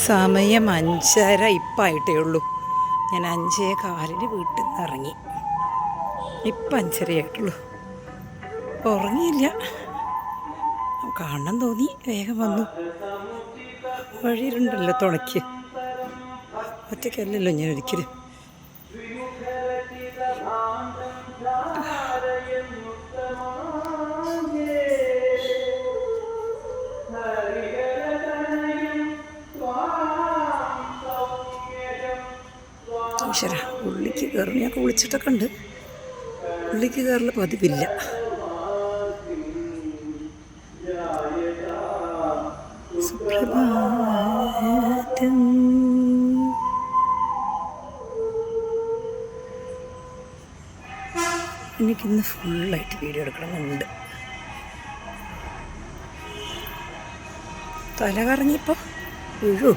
സമയം 5:30 ഇപ്പായിട്ടേ ഉള്ളൂ. ഞാൻ 5:15 വീട്ടിൽ നിന്ന് ഇറങ്ങി. ഇപ്പം 5:30 ആയിട്ടുള്ളൂ. ഉറങ്ങിയില്ല, കാണണം തോന്നി, വേഗം വന്നു. വഴിയിലുണ്ടല്ലോ തുണയ്ക്ക്, ഒറ്റയ്ക്കല്ലല്ലോ ഞാൻ ഒരിക്കലും. ഈശ്വര, ഉള്ളിക്ക് കയറും. ഞാൻ കുളിച്ചിട്ടൊക്കെ ഉണ്ട്. ഉള്ളിക്ക് കയറൽ പതിവില്ല. സുപ്രഭാതം. എനിക്കിന്ന് ഫുള്ളായിട്ട് വീഡിയോ എടുക്കണമെന്നുണ്ട്. തല കറങ്ങിയപ്പോൾ വീഴൂ.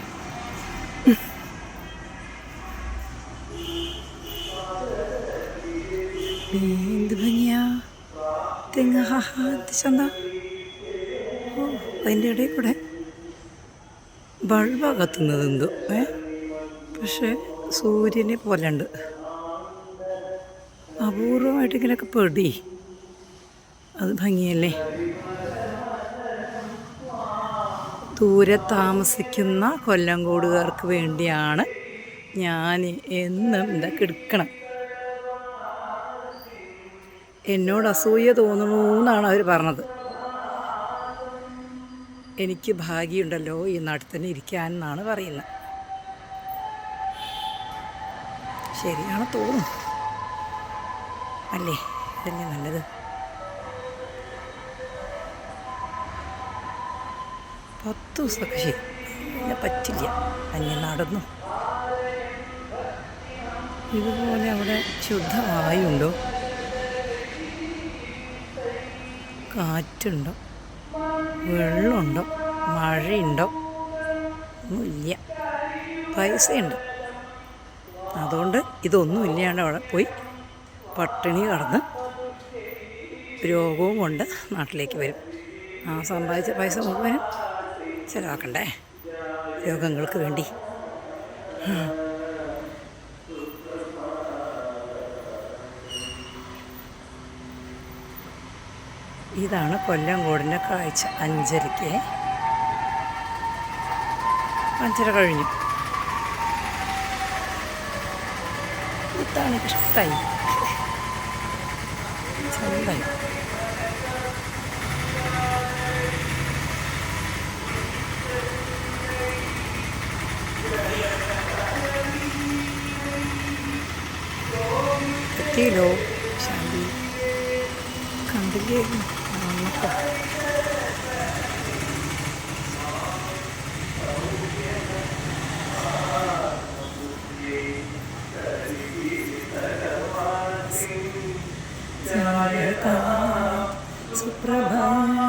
എന്ത് ഭംഗിയാ തെങ്ങ്! ചന്ത. ഓ, അതിൻ്റെ ഇടയിൽ കൂടെ ബൾബാ കത്തുന്നത് എന്തോ. പക്ഷേ സൂര്യനെ പോലെ ഉണ്ട്. അപൂർവമായിട്ട് ഇങ്ങനെയൊക്കെ പെടി, അത് ഭംഗിയല്ലേ. ദൂരെ താമസിക്കുന്ന കൊല്ലങ്കോടുകാർക്ക് വേണ്ടിയാണ് ഞാൻ എന്നും ഇതൊക്കെ എടുക്കണം. എന്നോട് അസൂയ തോന്നുന്നു എന്നാണ് അവർ പറഞ്ഞത്. എനിക്ക് ഭാഗ്യമുണ്ടല്ലോ ഈ നാട്ടിൽ തന്നെ ഇരിക്കാൻ എന്നാണ് പറയുന്നത്. ശരിയാണ് തോന്നും, അല്ലേ? ഇതല്ലേ നല്ലത്. പത്ത് ദിവസമൊക്കെ ശരി, പിന്നെ പറ്റില്ല. അന്യനാടൊന്നും ഇതുപോലെ അവിടെ ശുദ്ധവായുണ്ടോ? കാറ്റുണ്ടോ? വെള്ളമുണ്ടോ? മഴയുണ്ടോ? ഒന്നുമില്ല. പൈസയുണ്ട്, അതുകൊണ്ട് ഇതൊന്നും ഇല്ലാണ്ട് അവിടെ പോയി പട്ടിണി കടന്ന് രോഗവും കൊണ്ട് നാട്ടിലേക്ക് വരും. ആ സമ്പാദിച്ച പൈസ മുഴുവനും ചിലവാക്കണ്ടേ രോഗങ്ങൾക്ക് വേണ്ടി? ഇതാണ് കൊല്ലങ്കോടിൻ്റെ കാഴ്ച. 5:30 5:30 കഴിഞ്ഞു. ഇതാണ് എനിക്കിഷ്ടമായി, ചെറുതായി. എത്തിയല്ലോ ശാന്തി. കണ്ടില്ലേ നമുക്ക്? സുപ്രഭാതം.